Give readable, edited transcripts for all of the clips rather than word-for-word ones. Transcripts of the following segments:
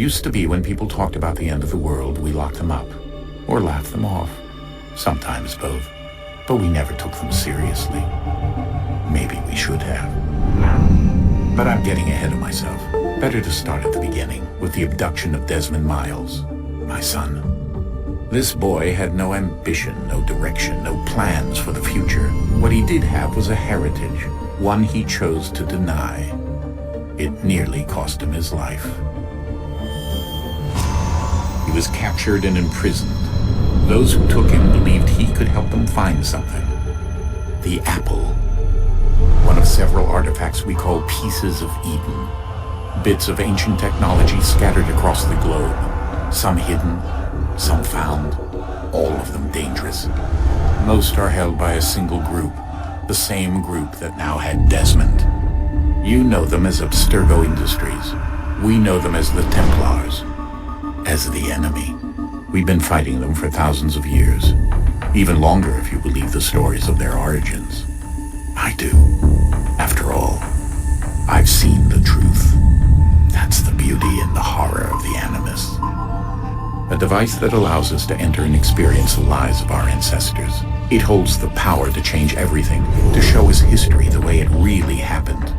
Used to be when people talked about the end of the world, we locked them up. Or laughed them off. Sometimes both. But we never took them seriously. Maybe we should have. But I'm getting ahead of myself. Better to start at the beginning, with the abduction of Desmond Miles, my son. This boy had no ambition, no direction, no plans for the future. What he did have was a heritage, one he chose to deny. It nearly cost him his life. He was captured and imprisoned. Those who took him believed he could help them find something. The apple. One of several artifacts we call pieces of Eden. Bits of ancient technology scattered across the globe. Some hidden, some found, all of them dangerous. Most are held by a single group, the same group that now had Desmond. You know them as Abstergo Industries. We know them as the Templars, as the enemy. We've been fighting them for thousands of years, even longer if you believe the stories of their origins. I do. After all, I've seen the truth. That's the beauty and the horror of the Animus. A device that allows us to enter and experience the lives of our ancestors. It holds the power to change everything, to show us history the way it really happened.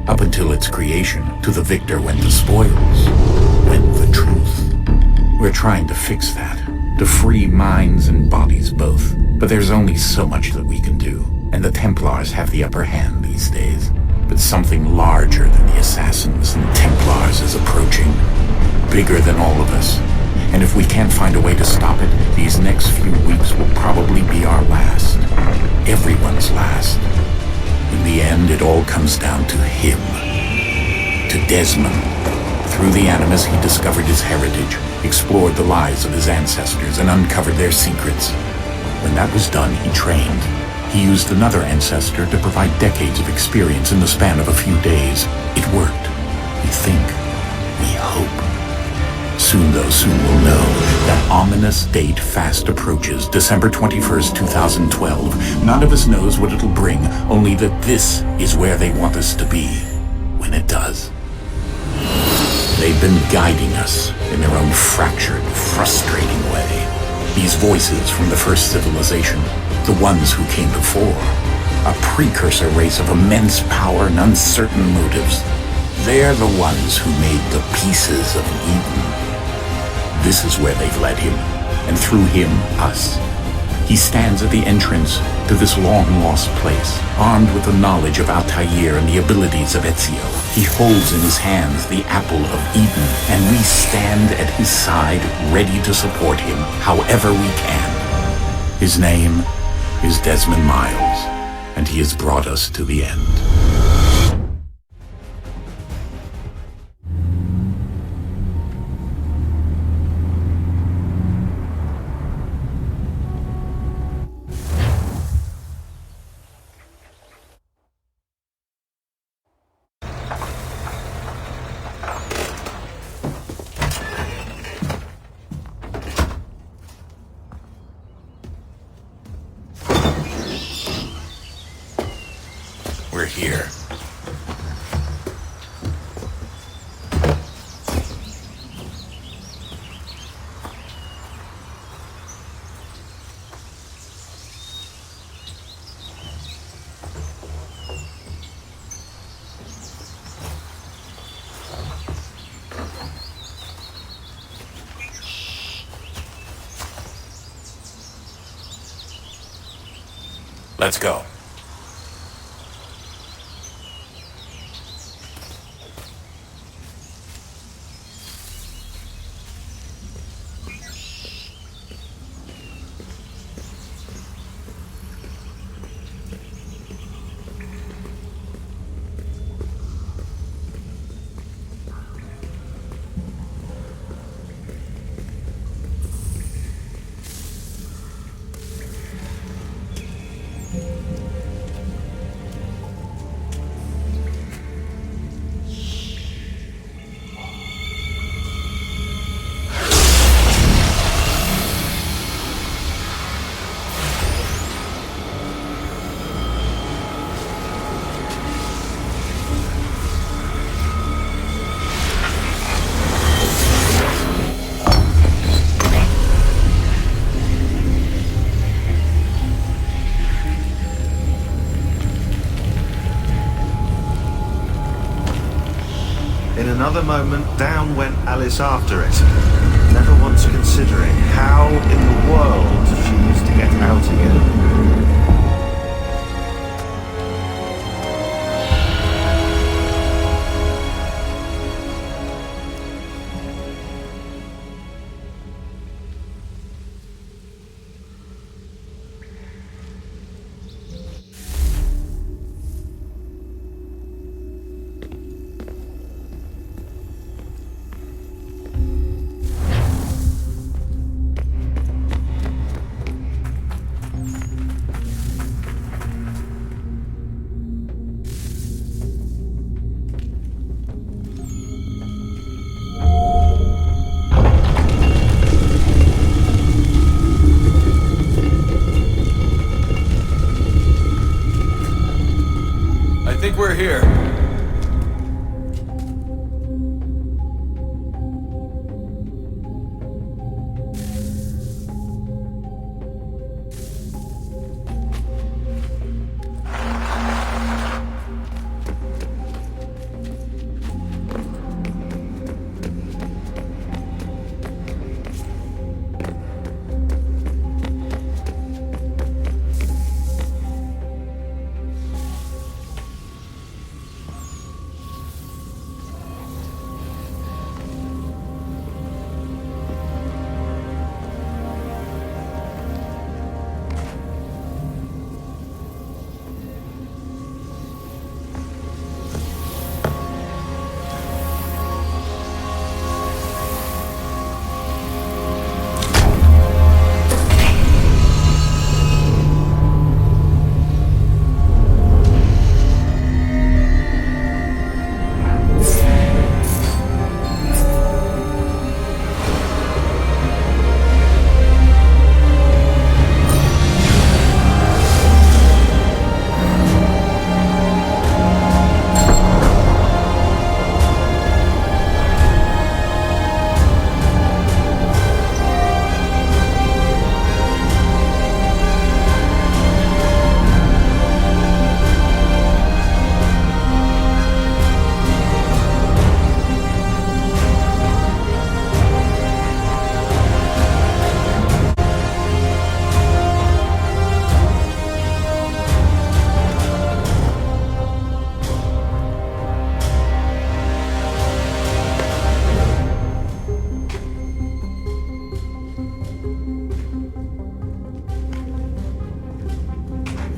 Up until its creation, to the victor went the spoils, went the truth. We're trying to fix that, to free minds and bodies both. But there's only so much that we can do, and the Templars have the upper hand these days. But something larger than the Assassins and Templars is approaching, bigger than all of us. And if we can't find a way to stop it, these next few weeks will probably be our last. Everyone's last. In the end, it all comes down to him. To Desmond. Through the Animus, he discovered his heritage, explored the lives of his ancestors, and uncovered their secrets. When that was done, he trained. He used another ancestor to provide decades of experience in the span of a few days. It worked. We think. We hope. Soon we'll know. That ominous date fast approaches, December 21st, 2012. None of us knows what it'll bring, only that this is where they want us to be, when it does. They've been guiding us in their own fractured, frustrating way. These voices from the first civilization, the ones who came before, a precursor race of immense power and uncertain motives. They're the ones who made the pieces of Eden. This is where they've led him, and through him, us. He stands at the entrance to this long-lost place, armed with the knowledge of Altair and the abilities of Ezio. He holds in his hands the apple of Eden, and we stand at his side, ready to support him however we can. His name is Desmond Miles, and he has brought us to the end. We're here. Let's go. the moment, down went Alice after it, never once considering how in the world she was to get out again. I think we're here.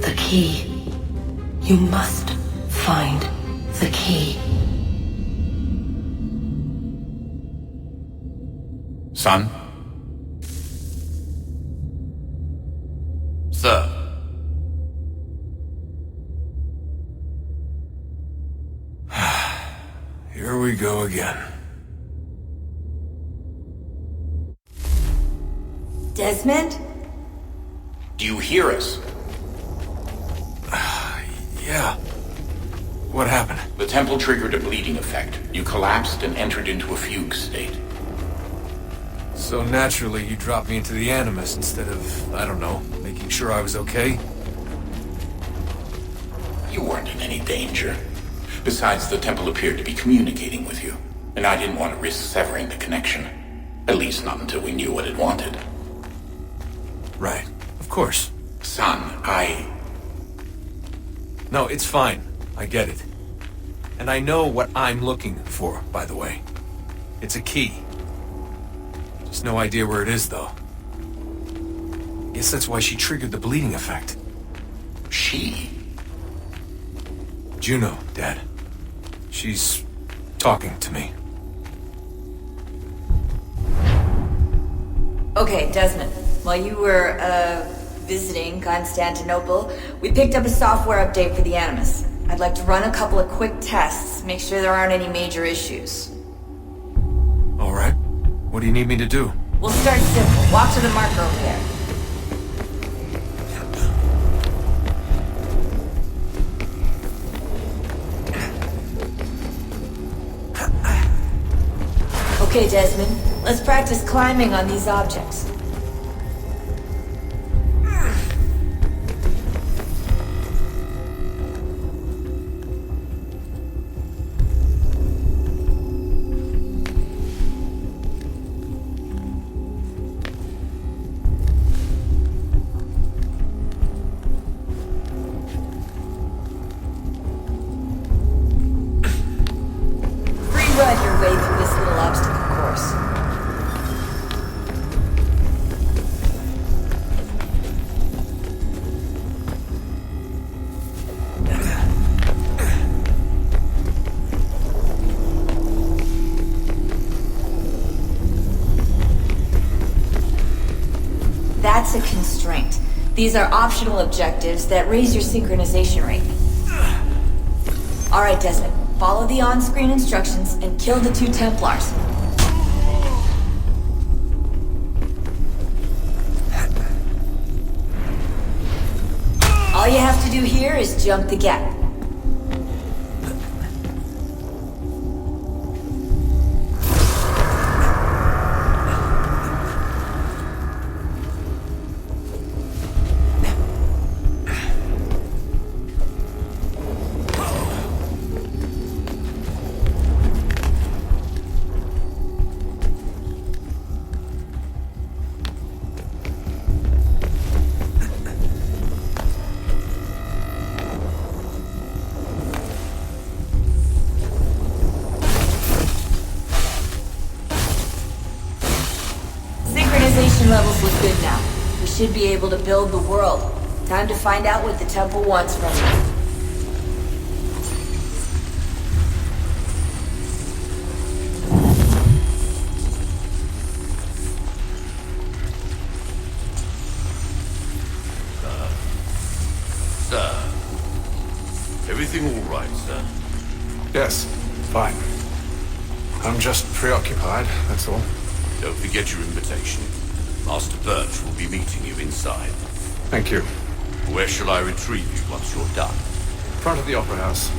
The key. You must find the key. Son? Sir. Here we go again. Desmond? Do you hear us? Yeah. What happened? The temple triggered a bleeding effect. You collapsed and entered into a fugue state. So naturally, you dropped me into the Animus instead of, I don't know, making sure I was okay? You weren't in any danger. Besides, the temple appeared to be communicating with you, and I didn't want to risk severing the connection. At least not until we knew what it wanted. Right. Of course. Son, No, it's fine. I get it. And I know what I'm looking for, by the way. It's a key. Just no idea where it is, though. Guess that's why she triggered the bleeding effect. She? Juno, Dad. She's talking to me. Okay, Desmond. While you were, visiting Constantinople, we picked up a software update for the Animus. I'd like to run a couple of quick tests, make sure there aren't any major issues. All right. What do you need me to do? We'll start simple. Walk to the marker over there. Okay, Desmond. Let's practice climbing on these objects. That's a constraint. These are optional objectives that raise your synchronization rate. Alright, Desmond. Follow the on-screen instructions and kill the 2 Templars. All you have to do here is jump the gap. Levels look good now. We should be able to build the world. Time to find out what the temple wants from you. Sir. Everything all right, sir? Yes, fine. I'm just preoccupied, that's all. Don't forget your invitation. Master Birch will be meeting you inside. Thank you. Where shall I retrieve you once you're done? Front of the Opera House.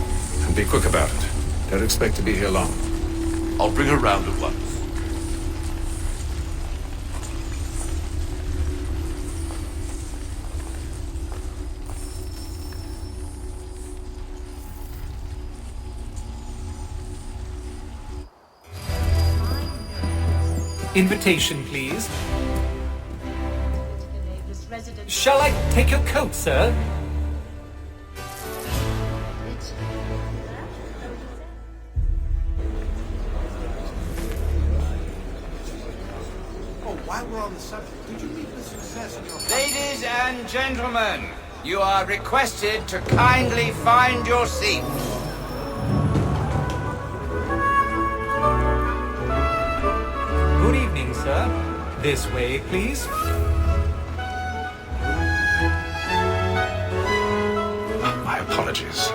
And be quick about it. Don't expect to be here long. I'll bring her round at once. Invitation, please. Shall I take your coat, sir? Oh, while we're on the subject, did you meet the success of your... Ladies and gentlemen, you are requested to kindly find your seats. Good evening, sir. This way, please. My apologies.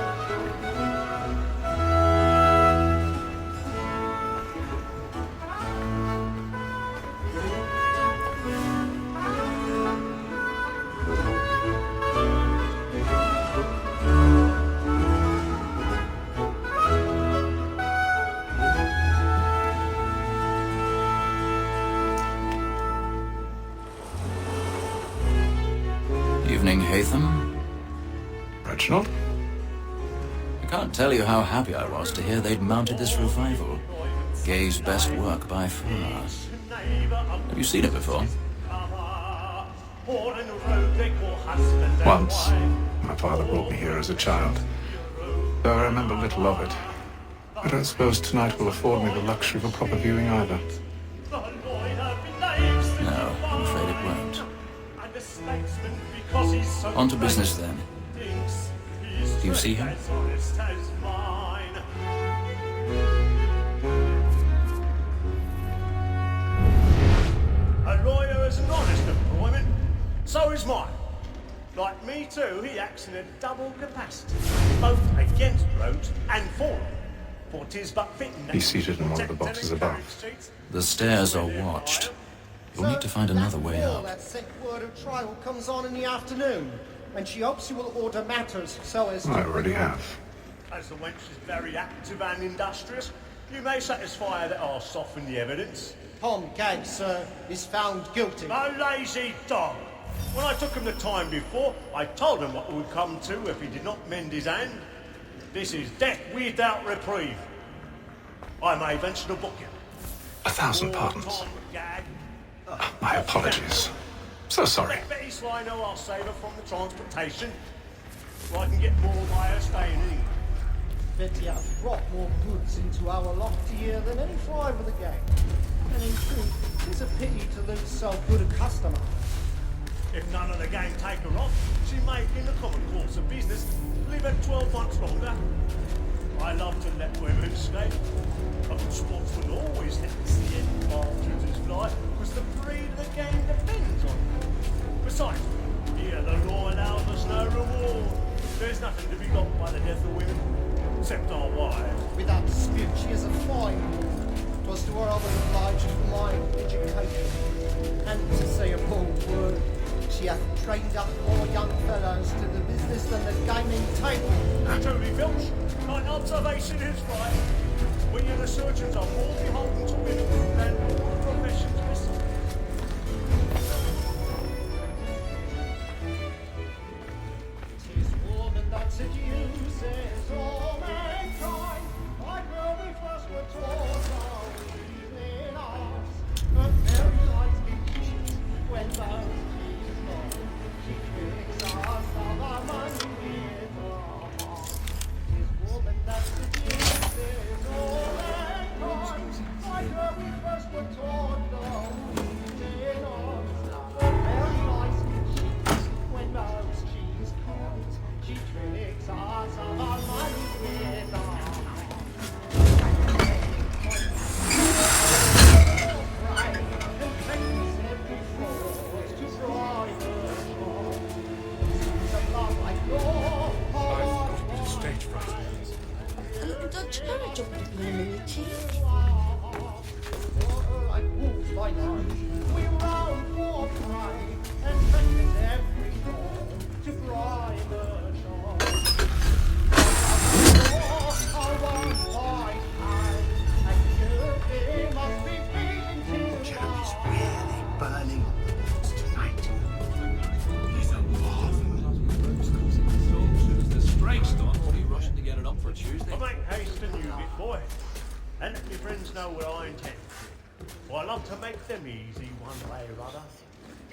Evening, Hatham. Reginald? I can't tell you how happy I was to hear they'd mounted this revival. Gay's best work by far. Have you seen it before? Once. My father brought me here as a child. Though I remember little of it. I don't suppose tonight will afford me the luxury of a proper viewing either. No, I'm afraid it won't. On to business then. Do you see him? A lawyer is an honest employment. So is mine. Like me too, he acts in a double capacity, both against roads and for them. For 'tis but fitting that He's seated in one of the boxes above. The stairs are watched. You'll need to find another way up. That sick word of trial comes on in the afternoon, and she hopes you will order matters so as to... I already have. As the wench is very active and industrious, you may satisfy her that I'll soften the evidence. Tom Gag, sir, is found guilty. A lazy dog! When I took him the time before, I told him what would come to if he did not mend his hand. This is death without reprieve. I may venture to book you. 1,000 pardons. My apologies. So sorry. Betty Slino, I'll save her from the transportation, so I can get more by her staying in England. Betty hath brought more goods into our lofty year than any five of the gang. And in truth, 'tis a pity to lose so good a customer. If none of the gang take her off, she may, in the common course of business, live her 12 months longer. I love to let women escape. A good sportsman always lets the end partridges fly, because the breed of the gang depends on it. except our wives. Without dispute, she is a fine woman. 'Twas to her I was obliged for my education. And to say a bold word, she hath trained up more young fellows to the business than the gaming table. Truly, Filch, my observation is right. We and the surgeons are more beholden to women than all the professions besides. Tis woman that seduces all mankind. Like where we first were taught our evening arts. But very light speeches when those keys long. She tricks us of our money with her heart. Tis woman that seduces all mankind. Like where we first were taught our evening arts. But very light speeches when those keys can't. She tricks us of our money with her heart. Stage fright. Don't you know I jumped up in a minute, Chief? Jeremy's really burning tonight. He's alive. The strike starts. What are you rushing to get it up for Tuesday? I make haste and use it, boy. And let my friends know what I intend. For I love to make them easy one way or other.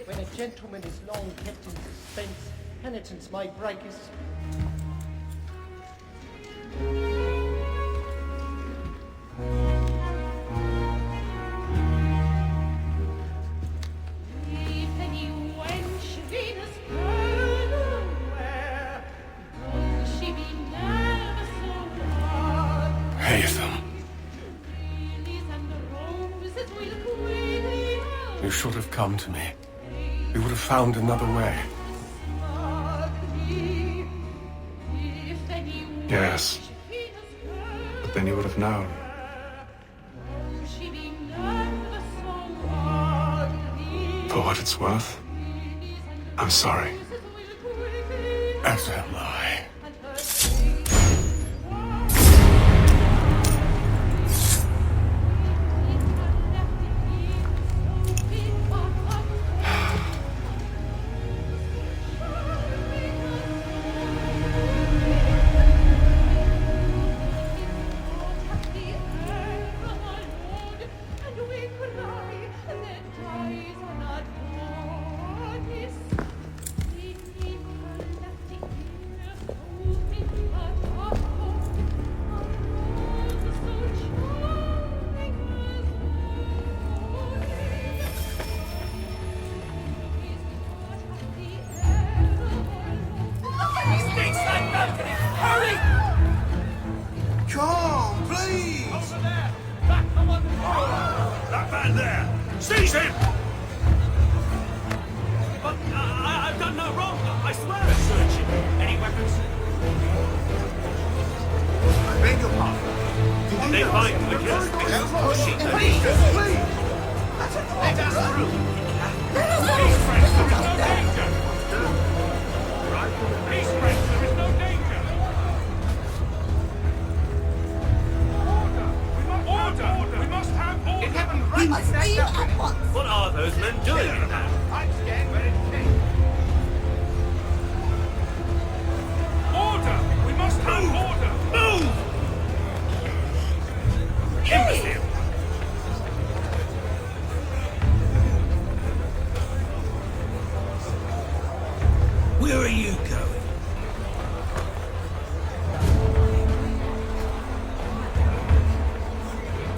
When a gentleman is long kept in suspense, penitence may break his... Haytham. You should have come to me. We would have found another way. Yes. But then you would have known. For what it's worth, I'm sorry. As am I. Come, please! Over there! Back up on the floor! That man there! Seize him! But I've done no wrong, I swear! Search him. Any weapons? I beg your pardon. They find the kids. Pushing the Please! Let us through! Peace, friends, there is no danger! Peace, friends, there is no danger! Order! We must have order! In heaven, We must leave at once. What are those men doing in there? I'm scared where it's safe. Order! We must have order! Move! Imbecile! Where are you going?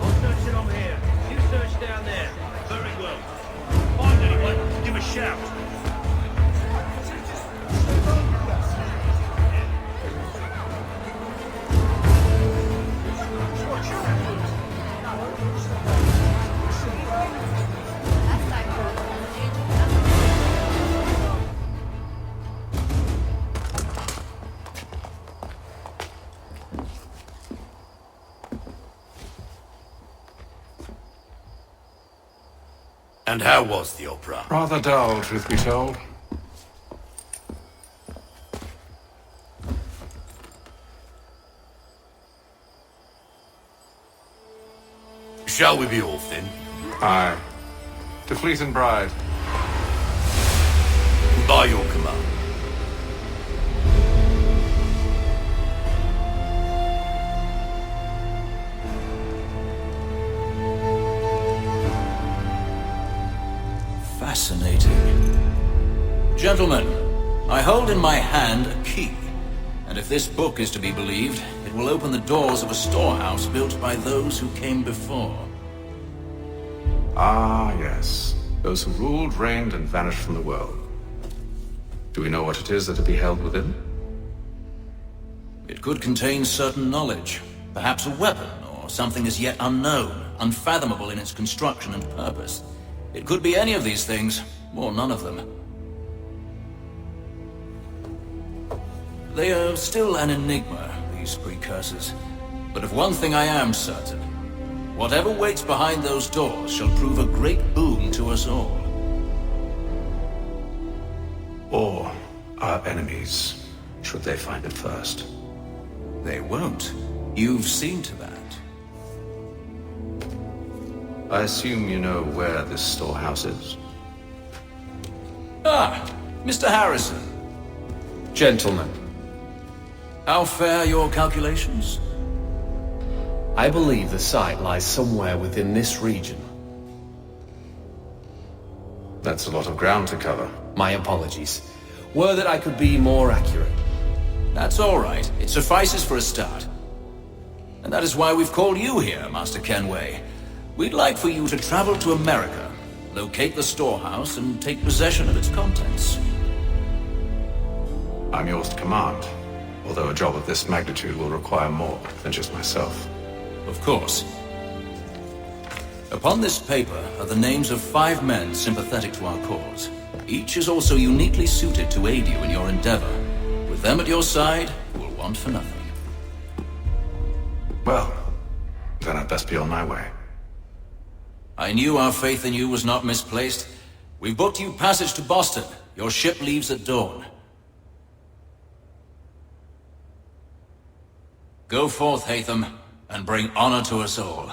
I'm searching on here. You search down there. Very well. Find anyone, give a shout. And how was the opera? Rather dull, truth be told. Shall we be off then? Aye. To Fleet and Bride. By your command. Fascinating. Gentlemen, I hold in my hand a key. And if this book is to be believed, it will open the doors of a storehouse built by those who came before. Ah, yes. Those who ruled, reigned, and vanished from the world. Do we know what it is that to be held within? It could contain certain knowledge. Perhaps a weapon, or something as yet unknown, unfathomable in its construction and purpose. It could be any of these things, or none of them. They are still an enigma, these precursors. But of one thing I am certain. Whatever waits behind those doors shall prove a great boon to us all. Or our enemies, should they find it first. They won't. You've seen to that. I assume you know where this storehouse is? Ah, Mr. Harrison. Gentlemen, How fare your calculations? I believe the site lies somewhere within this region. That's a lot of ground to cover. My apologies. Were that I could be more accurate. That's all right. It suffices for a start. And that is why we've called you here, Master Kenway. We'd like for you to travel to America, locate the storehouse, and take possession of its contents. I'm yours to command, although a job of this magnitude will require more than just myself. Of course. Upon this paper are the names of 5 men sympathetic to our cause. Each is also uniquely suited to aid you in your endeavor. With them at your side, you will want for nothing. Well, then I'd best be on my way. I knew our faith in you was not misplaced. We've booked you passage to Boston. Your ship leaves at dawn. Go forth, Hatham, and bring honor to us all.